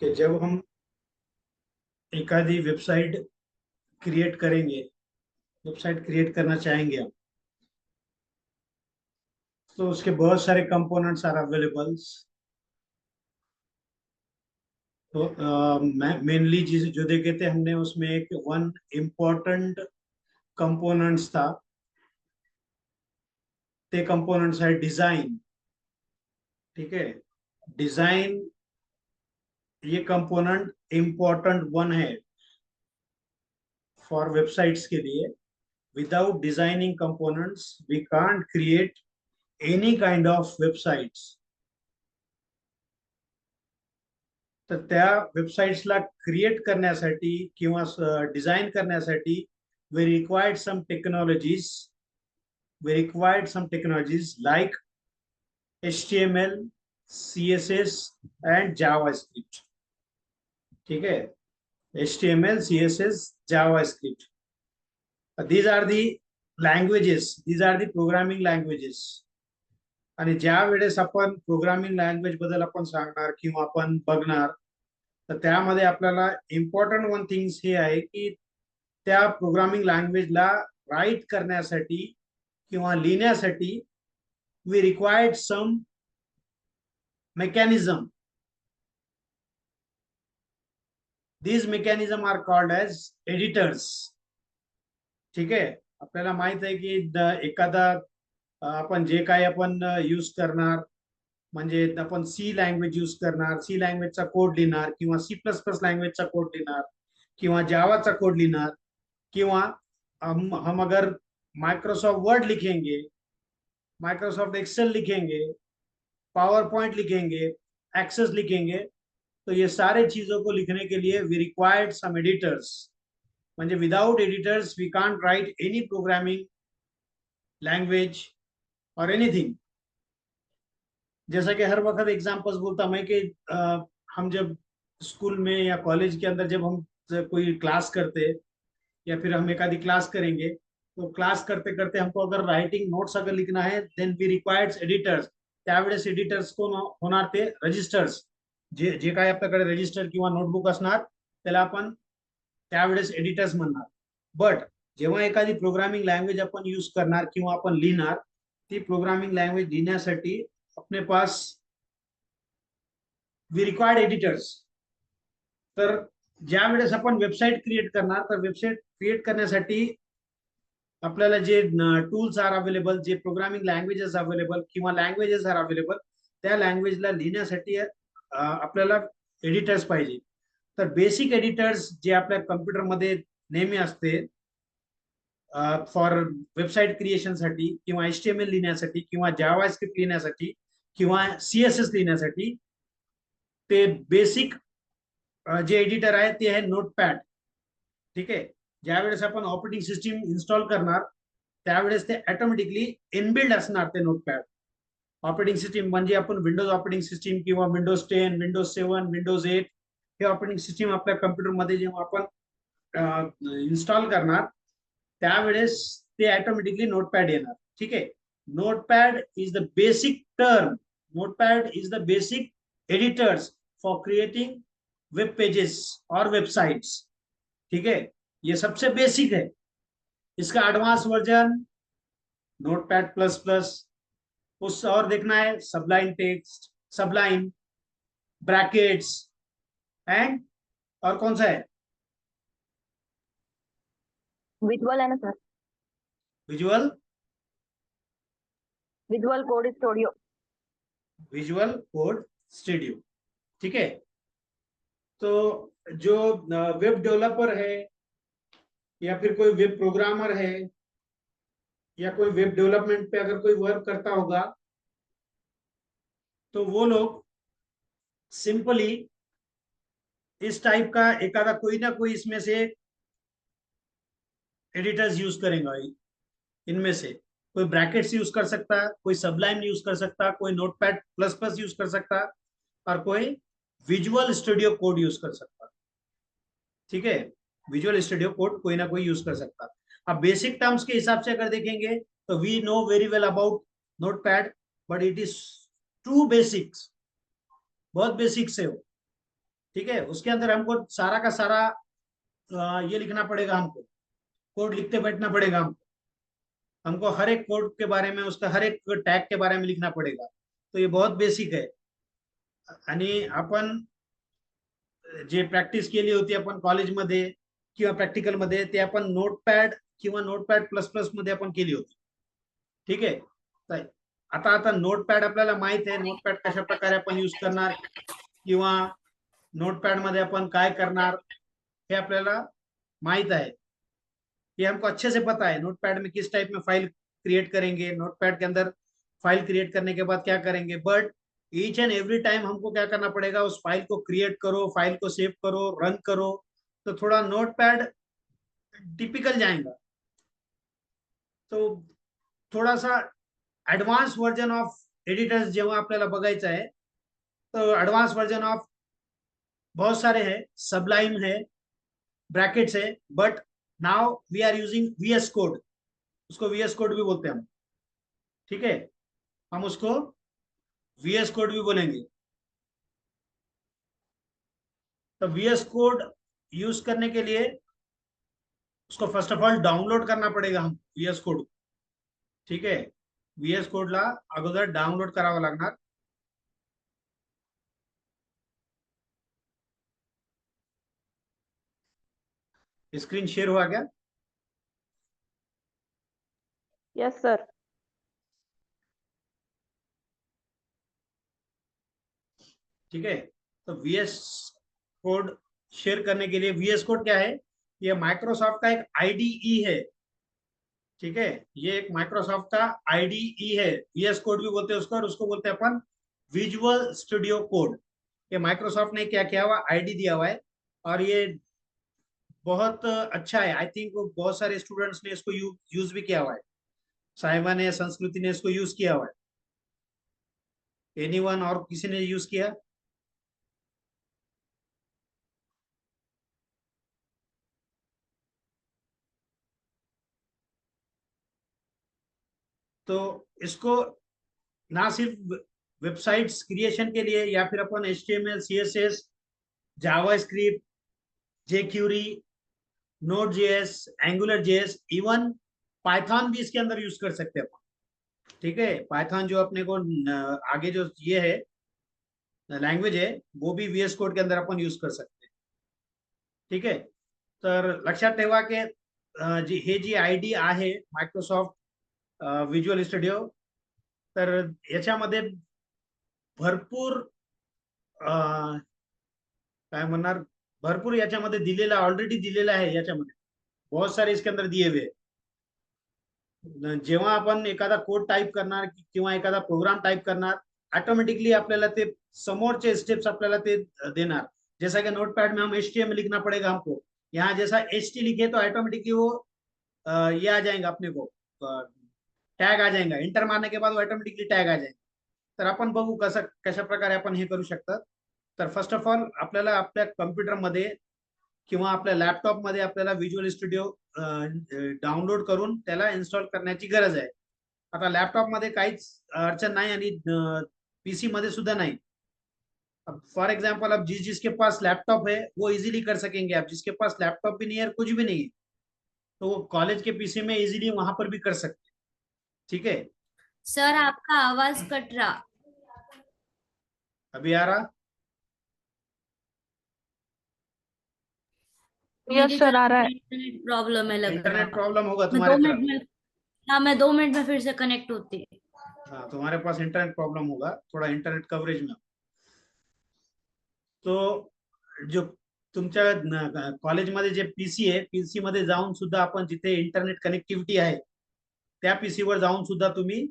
कि जब हम एकादी वेबसाइट क्रिएट करेंगे, वेबसाइट क्रिएट करना चाहेंगे हम, तो उसके बहुत सारे कंपोनेंट्स आर अवेलेबल्स। तो मेनली जो देखे थे हमने, उसमें एक वन इम्पोर्टंट कंपोनेंट्स था। ते कंपोनेंट्स है डिजाइन। ठीक है, डिजाइन ये कंपोनेंट इम्पोर्टेंट वन है फॉर वेबसाइट्स के लिए। Without designing components we can't create any kind of websites. तर त्या वेबसाइट्सला क्रिएट करण्यासाठी किंवा डिझाईन करण्यासाठी we required some technologies we required some technologies like HTML, CSS and JavaScript. ठीक है, HTML, CSS, JavaScript. These are the languages, these are the programming languages. आणि ज्या वेळेस आपण प्रोग्रामिंग लँग्वेज बद्दल आपण सांगणार किंवा आपण बघणार, तर त्यामध्ये आपल्याला इम्पॉर्टंट वन थिंग्स हे आहे की त्या प्रोग्रामिंग लँग्वेजला राईट करण्यासाठी किंवा लिहिण्यासाठी we required some mechanism. These mechanism are called as editors. ठीक आहे, आपल्याला माहित आहे की एखादा आपण जे काही आपण यूज करणार, म्हणजे आपण सी लँग्वेज यूज करणार, सी लँग्वेजचा कोड लिहिणार किंवा C++ लँग्वेजचा कोड लिहिणार किंवा जावाचा कोड लिहिणार किंवा हम अगर माइक्रोसॉफ्ट वर्ड लिखेंगे, माइक्रोसॉफ्ट एक्सेल लिखेंगे, पावर पॉइंट लिखेंगे, एक्सेस लिखेंगे, तो ये सारे चीजों को लिखने के लिए वी रिक्वायर्ड सम एडिटर्स. म्हणजे without editors we can't write any programming language or anything. जैसा कि हर वक्त एग्जांपल्स बोलता मैं कि हम जब स्कूल में या कॉलेज के अंदर जब हम कोई क्लास करते या फिर हम एक आधी क्लास करेंगे, तो क्लास करते करते हमको अगर राइटिंग नोट्स अगर लिखना है, देन वी रिक्वायर्ड एडिटर्स. त्यावेळेस एडिटर्स कोण होणार? ते रजिस्टर्स. जे जे काय आपल्याकडे रजिस्टर किंवा नोटबुक असणार, त्याला आपण त्यावेळेस एडिटर्स म्हणणार. बट जेव्हा एखादी प्रोग्रामिंग लँग्वेज आपण यूज करणार किंवा आपण लिहिणार, ती प्रोग्रामिंग लँग्वेज लिहिण्यासाठी अपने पास वी रिक्वायर्ड एडिटर्स. तर ज्या वेळेस आपण वेबसाईट क्रिएट करणार, तर वेबसाईट क्रिएट करण्यासाठी आपल्याला जे टूल्स आर अवेलेबल, जे प्रोग्रामिंग लँग्वेजेस अवेलेबल किंवा लँग्वेजेस आर अवेलेबल, त्या लँग्वेजला लिहिण्यासाठी आपल्याला एडिटर्स पाहिजे. तर बेसिक एडिटर्स जे आपल्या कम्प्युटरमध्ये नेहमी असते फॉर वेबसाईट क्रिएशनसाठी किंवा HTML लिहिण्यासाठी किंवा जावास्क्रिप्ट लिहिण्यासाठी किंवा CSS लिहिण्यासाठी, ते बेसिक जे एडिटर आहे ते आहे नोटपॅड. ठीक आहे, ज्यावेळेस आपण ऑपरेटिंग सिस्टीम इन्स्टॉल करणार, त्यावेळेस ते ऑटोमॅटिकली इनबिल्ड असणार ते नोटपॅड. ऑपरेटिंग सिस्टीम म्हणजे आपण विंडोज ऑपरेटिंग सिस्टीम किंवा विंडोज 10, विंडोज 7, विंडोज 8 हे ऑपरेटिंग सिस्टीम आपल्या कम्प्युटरमध्ये जेव्हा आपण इन्स्टॉल करणार, त्यावेळेस ते ऑटोमॅटिकली नोटपॅड येणार. ठीक आहे, notepad is the basic term, notepad is the basic editors for creating web pages और वेबसाइट्स. ठीक है, ये सबसे बेसिक है. इसका advance version notepad plus plus. उस और देखना है सबलाइन टेक्स्ट, सबलाइन, ब्रैकेट्स एंड और कौन सा है? विजुअल है ना sir? Visual, visual code studio. Visual code studio. ठीक है, तो जो वेब डेवलपर है या फिर कोई वेब प्रोग्रामर है या कोई वेब डेवलपमेंट पे अगर कोई वर्क करता होगा, तो वो लोग सिंपली इस टाइप का एक आधा कोई ना कोई इसमें से एडिटर्स यूज करेंगे. इनमें से कोई ब्रैकेट्स यूज कर सकता है, कोई सबलाइन यूज कर सकता है, कोई नोटपैड प्लस प्लस यूज कर सकता है और कोई विजुअल स्टूडियो कोड यूज कर सकता है. ठीक है, विजुअल स्टूडियो कोड कोई ना कोई यूज कर सकता है. अब बेसिक टर्म्स के हिसाब से अगर देखेंगे, तो we know very well about Notepad, but it is too basics, बहुत बेसिक से हो. ठीक है, उसके अंदर हमको सारा का सारा ये लिखना पड़ेगा, हमको कोड लिखते बैठना पड़ेगा, हमको हर एक कोड के बारे में, उसका हर एक टैग के बारे में लिखना पड़ेगा. तो ये बहुत बेसिक आहे. आणि आपण जे प्रॅक्टिस केली होती आपण कॉलेजमध्ये किंवा प्रॅक्टिकलमध्ये, ते आपण नोटपॅड किंवा नोटपॅड प्लस प्लस मध्ये आपण केली होती. ठीक आहे. तर आता आता नोटपॅड आपल्याला माहित आहे, नोटपॅड कशा प्रकारे आपण यूज करणार किंवा नोटपैड मध्ये अपन काय करणार हे आपल्याला माहित है. ये हमको अच्छे से पता है नोटपैड में किस टाइप में फाइल क्रिएट करेंगे, नोटपैड के अंदर फाइल क्रिएट करने के बाद क्या करेंगे. But each and every time हमको क्या करना पड़ेगा, उस फाइल को क्रिएट करो, फाइल को सेव करो, रन करो. तो थोड़ा नोटपैड टिपिकल जाएगा. तो थोड़ा सा ऍडव्हान्स वर्जन ऑफ एडिटर्स जेव्हा आपल्याला बघायचं आहे, तो ऍडव्हान्स वर्जन ऑफ बहुत सारे हैं. सबलाइन है, ब्रैकेट्स है, but now we are using VS code. उसको वीएस कोड भी बोलते हैं हम. ठीक है, हम उसको वीएस कोड भी बोलेंगे. तो वीएस कोड यूज करने के लिए उसको फर्स्ट ऑफ ऑल डाउनलोड करना पड़ेगा हम वीएस कोड. ठीक है, वीएस कोडला अगोदर डाउनलोड करावं लागणार. स्क्रीन शेयर हुआ क्या? Yes sir. ठीक है, तो वीएस कोड शेयर करने के लिए, वीएस कोड क्या है, ये माइक्रोसॉफ्ट का एक आईडीई है. ठीक है, ये एक माइक्रोसॉफ्ट का आईडीई है. वीएस कोड भी बोलते हैं उसको, और उसको बोलते हैं अपन विजुअल स्टूडियो कोड. ये माइक्रोसॉफ्ट ने क्या किया हुआ, आईडी दिया हुआ है, और ये बहुत अच्छा है. आई थिंक बहुत सारे स्टूडेंट्स ने इसको यूज भी किया हुआ है. साइमा ने, संस्कृति ने इसको यूज किया हुआ है. एनीवन और किसी ने यूज किया? तो इसको ना सिर्फ वेबसाइट्स क्रिएशन के लिए, या फिर अपन HTML, CSS, JavaScript, jQuery, Node JS, Angular JS, even Python भी इसके अंदर यूज कर सकते हैं अपन. ठीक है, पाइथन जो अपने को आगे जो ये है लैंग्वेज है, वो भी VS कोड के अंदर अपन यूज कर सकते हैं. ठीक है, तर लक्षात ठेवा की हे जी आयडी आहे मायक्रोसॉफ्ट विज्युअल स्टुडिओ, तर याच्यामध्ये भरपूर काय म्हणणार, भरपूर याच्यामध्ये दिलेला, ऑलरेडी दिलेला आहे. याच्यामध्ये बहुत सारे इसके अंदर दिए हुए. जेव्हा आपण एखादा कोड टाइप करणार किंवा एखादा प्रोग्राम टाइप करणार, ऑटोमेटिकली आपल्याला ते समोरचे स्टेप्स आपल्याला ते देणार. जैसा कि नोटपैड में हम HTML लिखना पड़ेगा हमको, यहाँ जैसा HT लिखे तो ऑटोमेटिकली वो ये आ जाएगा, अपने को टॅग आ जाएगा. इंटर मारने के बाद ऑटोमेटिकली टॅग आ जाएगा. तर आपण बघू कसं कशा प्रकारे आपण हे करू शकतात. तर फर्स्ट ऑफ ऑल आपल्याला आपल्या कम्प्युटरमध्ये किंवा आपल्या लॅपटॉपमध्ये आपल्याला विज्युअल स्टुडिओ डाउनलोड करून त्याला इन्स्टॉल करण्याची गरज आहे. आता लॅपटॉपमध्ये काहीच अडचण नाही, आणि पीसी मध्ये सुद्धा नाही. फॉर एग्जाम्पल, अब जिसके पास लैपटॉप है वो इजीली कर सकेंगे. आप जिसके पास लैपटॉप भी नहीं है, कुछ भी नहीं है, तो वो कॉलेज के पीसी में इजीली वहां पर भी कर सकते हैं. ठीक है. सर आपका आवाज कट रहा. अभी आ रहा? यस सर, आ रहा है. इंटरनेट प्रॉब्लम है लग रहा इंटरनेट है. प्रॉब्लम होगा मैं तुम्हारे 2 तरफ. मिनट में, हाँ मैं 2 मिनट में फिर से कनेक्ट होती है. हाँ, तुम्हारे पास इंटरनेट प्रॉब्लम होगा, थोड़ा इंटरनेट कवरेज में. तो जो तुमच्या कॉलेजमध्ये जे पीसी आहे, पीसी मध्ये जाऊन सुद्धा आपण जिथे इंटरनेट कनेक्टिव्हिटी आहे, त्या पीसी वर जाऊन सुद्धा तुम्ही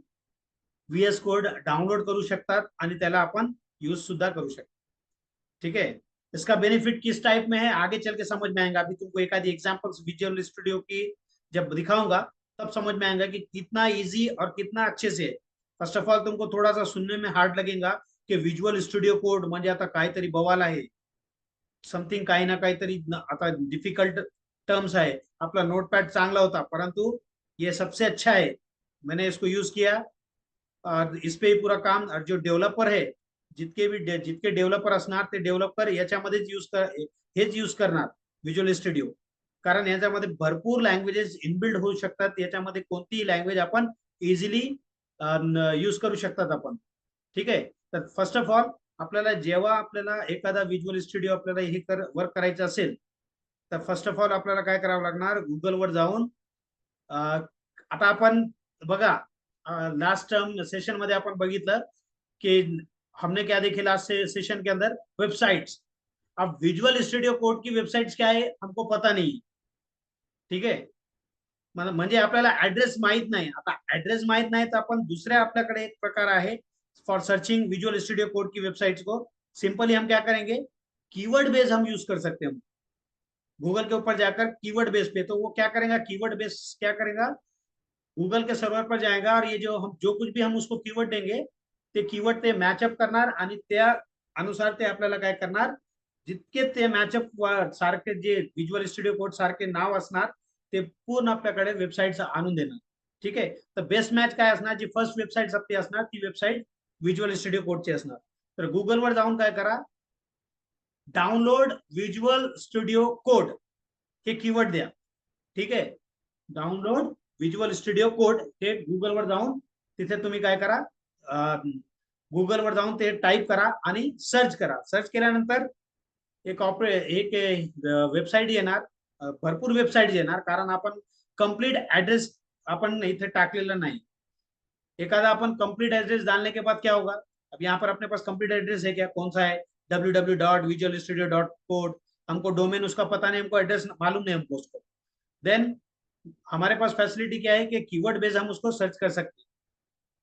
VS कोड डाउनलोड करू शकतात आणि त्याला आपण यूज सुद्धा करू शकतो. ठीक है, इसका बेनिफिट किस टाइप में है आगे चल के समझ में आएगा. अभी तुमको एक आधी एग्जांपल्स विजुअल स्टूडियो की जब दिखाऊंगा तब समझ में आएगा कि कितना इजी और कितना अच्छे से. फर्स्ट ऑफ ऑल तुमको थोड़ा सा सुनने में हार्ड लगेगा कि विज्युअल स्टुडिओ कोड म्हणजे आता काहीतरी बवाल आहे, समथिंग काही ना काहीतरी आता डिफिकल्ट टर्म्स आहे. आपला नोटपैड चांगला होता, परंतु ये सबसे अच्छा है. मैंने इसको यूज किया और इस पे ही पूरा काम, और जो डेवलपर है जितके डेव्हलपर असणार ते डेव्हलपर याच्यामध्येच हेच यूज करणार व्हिज्युअल स्टुडिओ, कारण याच्यामध्ये भरपूर लँग्वेजेस इनबिल्ड होऊ शकतात. याच्यामध्ये कोणतीही लँग्वेज आपण इझिली यूज करू शकतात आपण. ठीक आहे. तर फर्स्ट ऑफ ऑल जेव्हा आपल्याला एखादा व्हिज्युअल स्टुडिओ आपल्याला हे वर्क करायचं असेल, तर फर्स्ट ऑफ ऑल आपल्याला काय करावं लागणार, गुगलवर जाऊन आता आपण बघा लास्ट सेशन मध्ये आपण बघितलं कि हमने क्या देखे लास्ट सेशन के अंदर, वेबसाइट्स. अब विजुअल स्टुडिओ कोड की वेबसाइट्स क्या है हमको पता नहीं. ठीक आहे. म्हणजे आपल्याला ऍड्रेस माहित नाही. आता ऍड्रेस माहित नाही तर आपण दुसऱ्या आपल्याकडे एक प्रकार आहे for searching visual studio code की वेबसाइट्स को. सिंपली हम क्या करेंगे, कीवर्ड बेस हम यूज कर सकते हैं. गूगल के ऊपर जाकर कीवर्ड बेस पे, तो वो क्या करेगा, कीवर्ड बेस क्या करेगा, गूगल के सर्वर पर जाएगा और ये जो कुछ भी हम उसको कीवर्ड देंगे ते कीवर्ड ते मॅचअप करणार आणि त्या अनुसार ते आपल्याला काय करणार, जितके ते मॅचअप सारखे जे व्हिज्युअल स्टुडिओ कोड सारखे नाव असणार ते पूर्ण आपल्याकडे वेबसाईट आणून देणार. ठीक आहे. तर बेस्ट मॅच काय असणार, जी फर्स्ट वेबसाईट आपली असणार ती वेबसाईट व्हिज्युअल स्टुडिओ कोडची असणार. तर गुगलवर जाऊन काय करा, डाउनलोड व्हिज्युअल स्टुडिओ कोड हे कीवर्ड द्या. ठीक आहे. डाउनलोड व्हिज्युअल स्टुडिओ कोड हे गुगलवर जाऊन तिथे तुम्ही काय करा, गुगलवर जाऊन ते टाईप करा आणि सर्च करा. सर्च केल्यानंतर एक वेबसाईट येणार, भरपूर वेबसाईट येणार, कारण आपण कंप्लीट ऍड्रेस अपन इथे टाकलेला नहीं. एकादा अपन कंप्लीट एड्रेस डालने के बाद क्या होगा, अब यहाँ पर अपने पास कंप्लीट एड्रेस है क्या, कौन सा है, www.visualstudio.code. हमको डोमेन उसका पता नहीं, हमको एड्रेस मालूम नहीं हमको उसको. देन हमारे पास फैसिलिटी क्या है कि कीवर्ड बेस हम उसको सर्च कर सकते हैं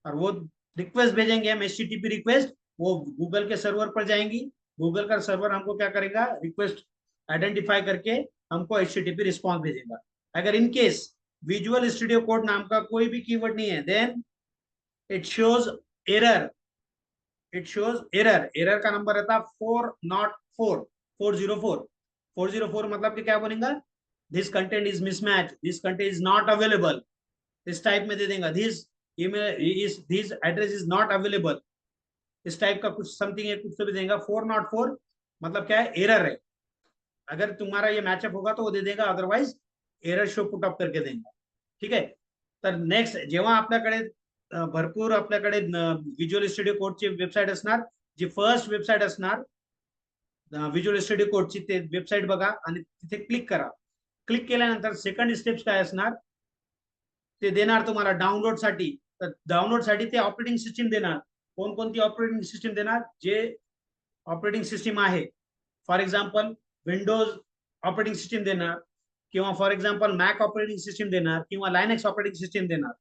और वो रिक्वेस्ट भेजेंगे हम, HTTP रिक्वेस्ट, वो गूगल के सर्वर पर जाएंगी. गूगल का सर्वर हमको क्या करेगा, रिक्वेस्ट आइडेंटिफाई करके हमको HTTP रिस्पॉन्स भेजेगा. अगर in case visual studio code नाम का कोई भी कीवर्ड नहीं है, then it shows error. Error का नंबर रहता 404 404 मतलब कि क्या बनेगा, this content is mismatch, this content is not available, इस टाइप में दे देगा. This address is not available, इस टाइप का कुछ समथिंग है, कुछ तो भी देगा. 404 मतलब क्या है, एरर है. अगर तुम्हारा ये मैचअप होगा तो वो दे देगा, otherwise error show put up करके देगा. ठीक आहे. तर नेक्स्ट जेव्हा आपल्याकडे भरपूर आपल्याकडे व्हिज्युअल स्टुडिओ कोडची वेबसाईट असणार, जी फर्स्ट वेबसाईट असणार व्हिज्युअल स्टुडिओ कोडची, ते वेबसाईट बघा आणि तिथे क्लिक करा. क्लिक केल्यानंतर सेकंड स्टेप्स काय असणार ते देणार तुम्हाला डाउनलोड साठी. तर डाउनलोड साठी ते ऑपरेटिंग सिस्टीम देणार. कोणकोणती ऑपरेटिंग सिस्टीम देणार, जे ऑपरेटिंग सिस्टीम आहे, for example Windows operating system देणार, किंवा for example Mac operating system देणार, किंवा लायनेक्स ऑपरेटिंग सिस्टीम देणार.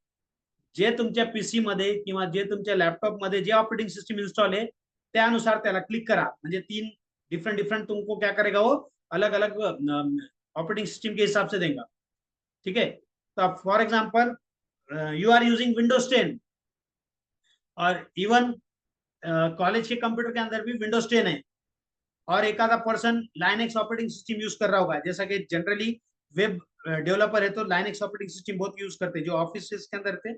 जे तुमच्या पीसी मध्ये किंवा जे तुमच्या लॅपटॉप मध्ये जे ऑपरेटिंग सिस्टम इंस्टॉल आहे त्यानुसार त्याला क्लिक करा. म्हणजे 3 डिफरेंट तुमको क्या करेगा, वो अलग अलग ऑपरेटिंग सिस्टम के हिसाब से देगा. ठीक है. तो for example you are using Windows 10 और इवन कॉलेज के कंप्यूटर के अंदर भी विंडोज 10 है, और एक आधा person Linux operating system use कर रहा होगा. जैसा कि जनरली वेब डेवलपर है तो लाइनेक्स ऑपरेटिंग सिस्टम बहुत यूज करते हैं, जो ऑफिस के अंदर थे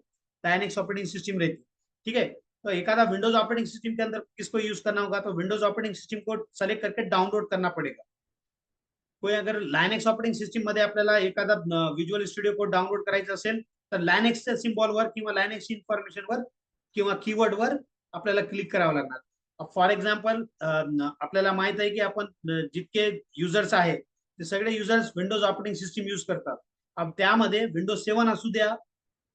लाइनेक्स ऑपरेटिंग सिस्टम रहती. ठीक है. तो एक आधा विंडोज ऑपरेटिंग सिस्टम के अंदर किसको यूज करना होगा, तो विंडोज ऑपरेटिंग सिस्टम को सेलेक्ट करके डाउनलोड करना पड़ेगा. कोई अगर लायनेक्स ऑपरेटिंग सिस्टम मध्ये आपल्याला एखादा व्हिज्युअल स्टुडिओ कोड डाउनलोड करायचा असेल तर लायनेक्सच्या सिम्बॉलवर किंवा लायनेक्स इन्फॉर्मेशनवर किंवा कीवर्डवर आपल्याला क्लिक करावं लागणार. फॉर एक्झाम्पल आपल्याला माहित आहे की आपण जितके युजर्स आहेत ते सगळे users Windows operating system use करतात. अब त्यामध्ये विंडोज 7 असू द्या,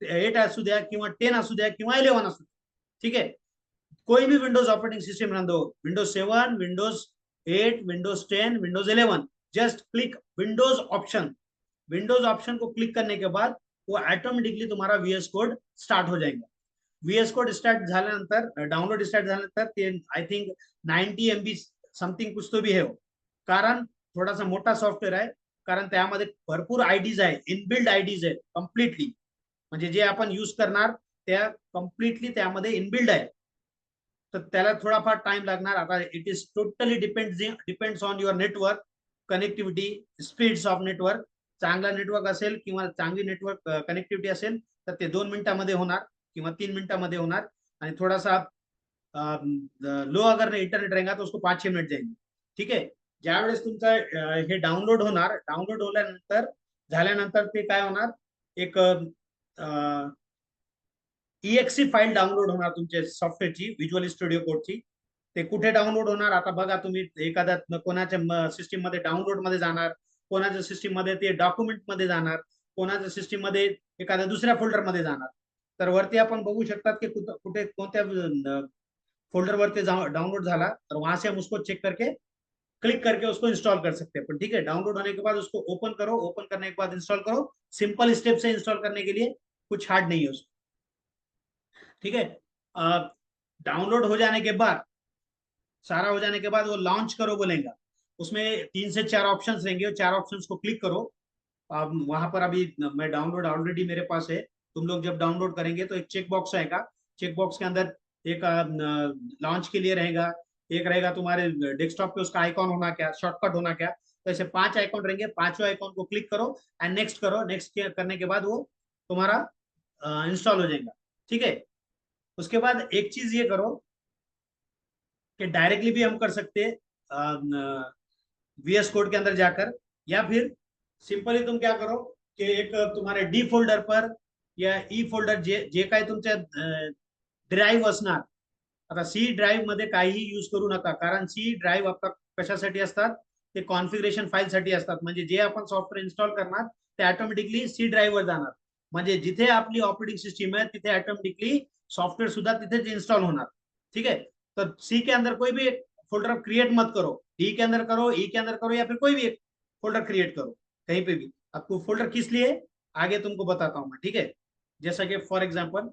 8 असू द्या, किंवा 10 असू द्या, किंवा 11 असू द्या. ठीक है. कोई भी विंडोज ऑपरेटिंग सिस्टम रन दो, Windows 7, Windows 8, Windows 10, Windows 11, just click Windows option. Windows option को क्लिक करने के बाद वो ऑटोमेटिकली तुम्हारा VS कोड स्टार्ट हो जाएगा. VS कोड स्टार्ट झाल्यानंतर, डाउनलोड स्टार्ट झाल्यानंतर ते आय थिंक 90 MB समथिंग कुछ तो भी है, कारण थोडासा मोठा सॉफ्टवेअर आहे, कारण त्यामध्ये भरपूर आयडीज आहे, इनबिल्ड आयडीज आहे कम्प्लिटली. म्हणजे जे आपण यूज करणार त्या कम्प्लिटली त्यामध्ये इनबिल्ड आहे. तर त्याला थोडाफार टाइम लागणार. आता it is totally depends on your network connectivity, speeds of network. चांगला नेटवर्क असेल किंवा चांगली नेटवर्क कनेक्टिव्हिटी असेल तर ते 2 मिनिटांमध्ये होणार किंवा 3 मिनिटांमध्ये होणार. आणि थोडासा लो अगर इंटरनेट रहेगा तो उसको 5-6 मिनिट जाएंगे. ठीक आहे. ज्यावेळेस तुमचा हे डाउनलोड होणार, डाउनलोड झाल्यानंतर ते काय होणार, एक EXE फाईल डाउनलोड होणार तुमच्या सॉफ्टवेअरची, व्हिज्युअल स्टुडिओ कोडची. ते कुठे डाउनलोड होणार आता बघा तुम्ही, एखाद्या कोणाच्या सिस्टीम मध्ये डाउनलोड मध्ये जाणार, कोणाच्या सिस्टीम मध्ये ते डॉक्युमेंट मध्ये जाणार, कोणाच्या सिस्टीम मध्ये एखाद्या दुसऱ्या फोल्डर मध्ये जाणार. तर वरती आपण बघू शकतात की कुठे कोणत्या फोल्डर वरती डाउनलोड झाला, तर वहां से हम उसको चेक करके क्लिक करके उसको इंस्टॉल कर सकते हैं. पण ठीक है, डाउनलोड होने के बाद उसको ओपन करो, ओपन करने के बाद इंस्टॉल करो. सिंपल स्टेप से इंस्टॉल करने के लिए, कुछ हार्ड नहीं है उसको. ठीक है. डाउनलोड हो जाने के बाद, सारा हो जाने के बाद वो लॉन्च करो बोलेगा. उसमें 3 से 4 ऑप्शंस रहेंगे, और 4 ऑप्शंस को क्लिक करो. वहां पर अभी मैं डाउनलोड ऑलरेडी मेरे पास है. तुम लोग जब डाउनलोड करेंगे तो एक चेक बॉक्स आएगा. चेक बॉक्स के अंदर एक लॉन्च के लिए रहेगा, एक रहेगा तुम्हारे डेस्कटॉप पे उसका आइकॉन होना क्या, शॉर्टकट होना क्या. तो ऐसे 5 आइकॉन रहेंगे, 5 आइकॉन को क्लिक करो एंड नेक्स्ट करो. नेक्स्ट करने के बाद वो तुम्हारा इंस्टॉल हो जाएगा. ठीक है. उसके बाद एक चीज ये करो कि डायरेक्टली भी हम कर सकते हैं VS कोड के अंदर जाकर, या फिर सिंपली तुम क्या करो कि एक तुम्हारे डी फोल्डर पर या ई फोल्डर जे काय तुमच्या ड्राईव्ह असणार. आता सी ड्राईव्ह मध्ये काहीही यूज करू नका, कारण सी ड्राईव्ह आता कशासाठी असतात, ते कॉन्फिगरेशन फाईल साठी असतात. म्हणजे जे आपण सॉफ्टवेअर इन्स्टॉल करणार ते ऑटोमॅटिकली सी ड्राईव्ह वर जाणार. म्हणजे जिथे आपली ऑपरेटिंग सिस्टीम है तिथे ऑटोमॅटिकली सॉफ्टवेयर सुद्धा तिथेच इंस्टॉल होणार. ठीक है. तो सी के अंदर कोई भी एक फोल्डर क्रिएट मत करो, डी के अंदर करो, ई के अंदर करो, या फिर कोई भी एक फोल्डर क्रिएट करो कहीं पे भी. आपको फोल्डर किस लिए आगे तुमको बताता हूं मैं. ठीक है. जैसा कि फॉर एग्जांपल